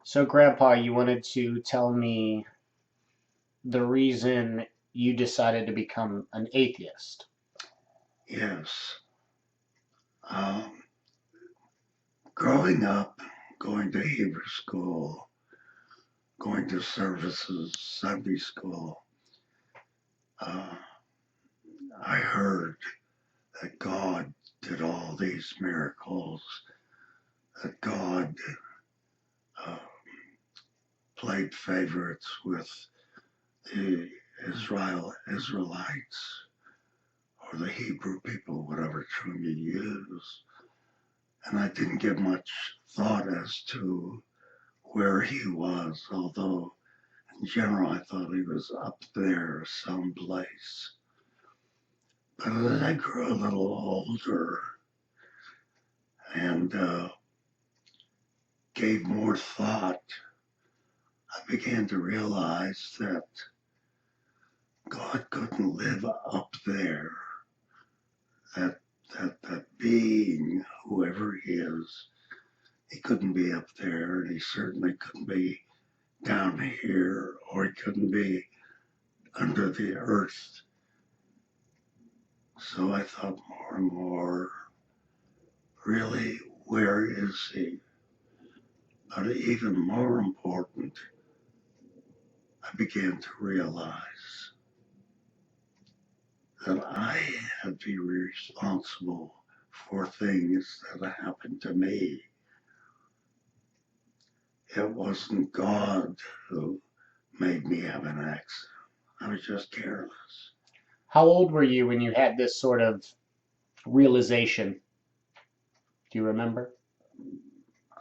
So, Grandpa, you wanted to tell me the reason you decided to become an atheist. Yes. Um, Growing up, going to Hebrew school, going to services, Sunday school, uh, I heard that God did all these miracles, that God uh, played favorites with the Israelites or the Hebrew people, whatever term you use. And I didn't give much thought as to where he was, although in general I thought he was up there someplace. But as I grew a little older and gave more thought, I began to realize that God couldn't live up there. That that being, whoever he is, he couldn't be up there, and he certainly couldn't be down here, or he couldn't be under the earth. So I thought more and more, really, where is he? But even more important, I began to realize that I had to be responsible for things that happened to me. It wasn't God who made me have an accident. I was just careless. How old were you when you had this sort of realization? Do you remember?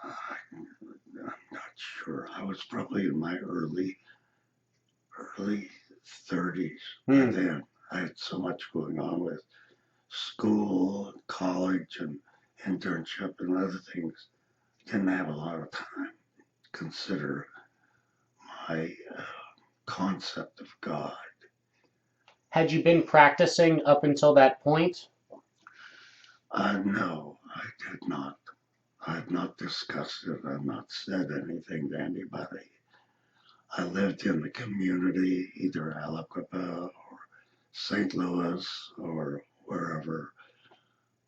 I'm not sure. I was probably in my early 30s by Hmm. then. I had so much going on with school, college, and internship and other things. Didn't have a lot of time to consider my concept of God. Had you been practicing up until that point? No, I did not. I had not discussed it. I had not said anything to anybody. I lived in the community, either Aliquippa or St. Louis or wherever,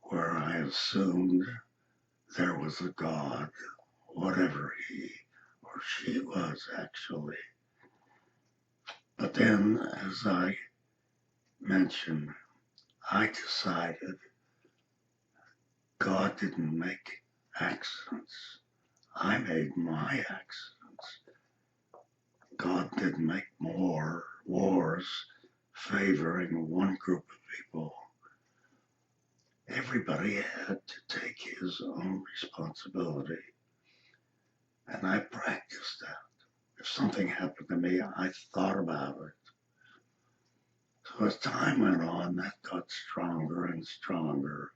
where I assumed there was a God, whatever he or she was actually. But then, as I mentioned, I decided God didn't make accidents. I made my accidents. God didn't make more wars favoring one group of people. Everybody had to take his own responsibility. And I practiced that. If something happened to me, I thought about it. So as time went on, that got stronger and stronger.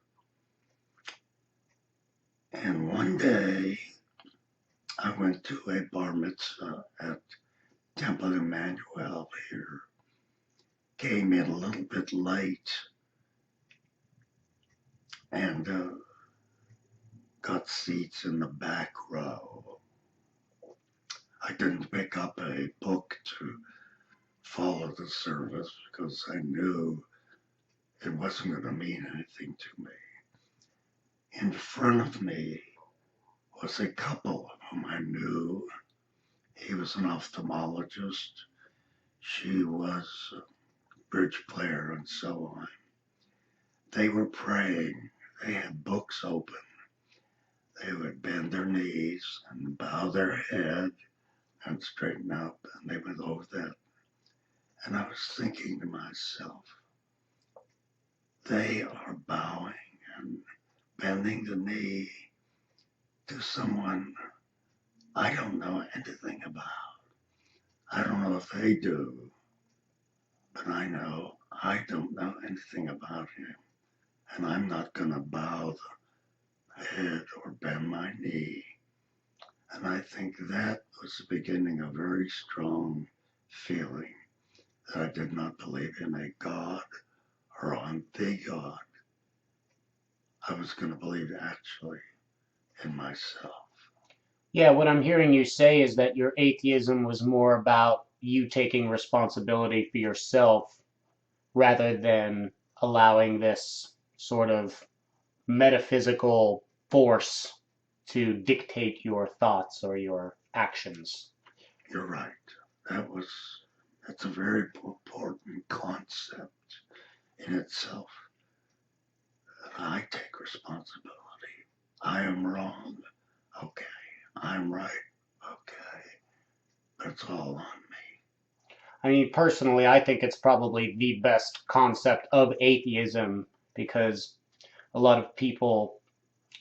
And one day, I went to a bar mitzvah at Temple Emmanuel here. Came in a little bit late and got seats in the back row. I didn't pick up a book to follow the service because I knew it wasn't going to mean anything to me. In front of me was a couple whom I knew. He was an ophthalmologist. She was a bridge player and so on. They were praying. They had books open. They would bend their knees and bow their head and straighten up, and they would over that. And I was thinking to myself, they are bowing and bending the knee to someone I don't know anything about. I don't know if they do, but I know I don't know anything about him. And I'm not going to bow the head or bend my knee. And I think that was the beginning of a very strong feeling that I did not believe in a God or on the God. I was going to believe actually in myself. Yeah, what I'm hearing you say is that your atheism was more about you taking responsibility for yourself rather than allowing this sort of metaphysical force to dictate your thoughts or your actions. You're right. That's a very important concept in itself. I take responsibility. I am wrong. Okay. I'm right. Okay. But it's all on me. I mean, personally, I think it's probably the best concept of atheism because a lot of people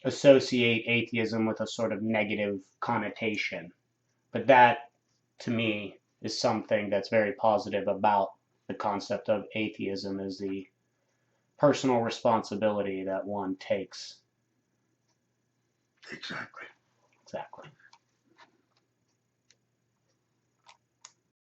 associate atheism with a sort of negative connotation. But that, to me, is something that's very positive about the concept of atheism is the personal responsibility that one takes. Exactly.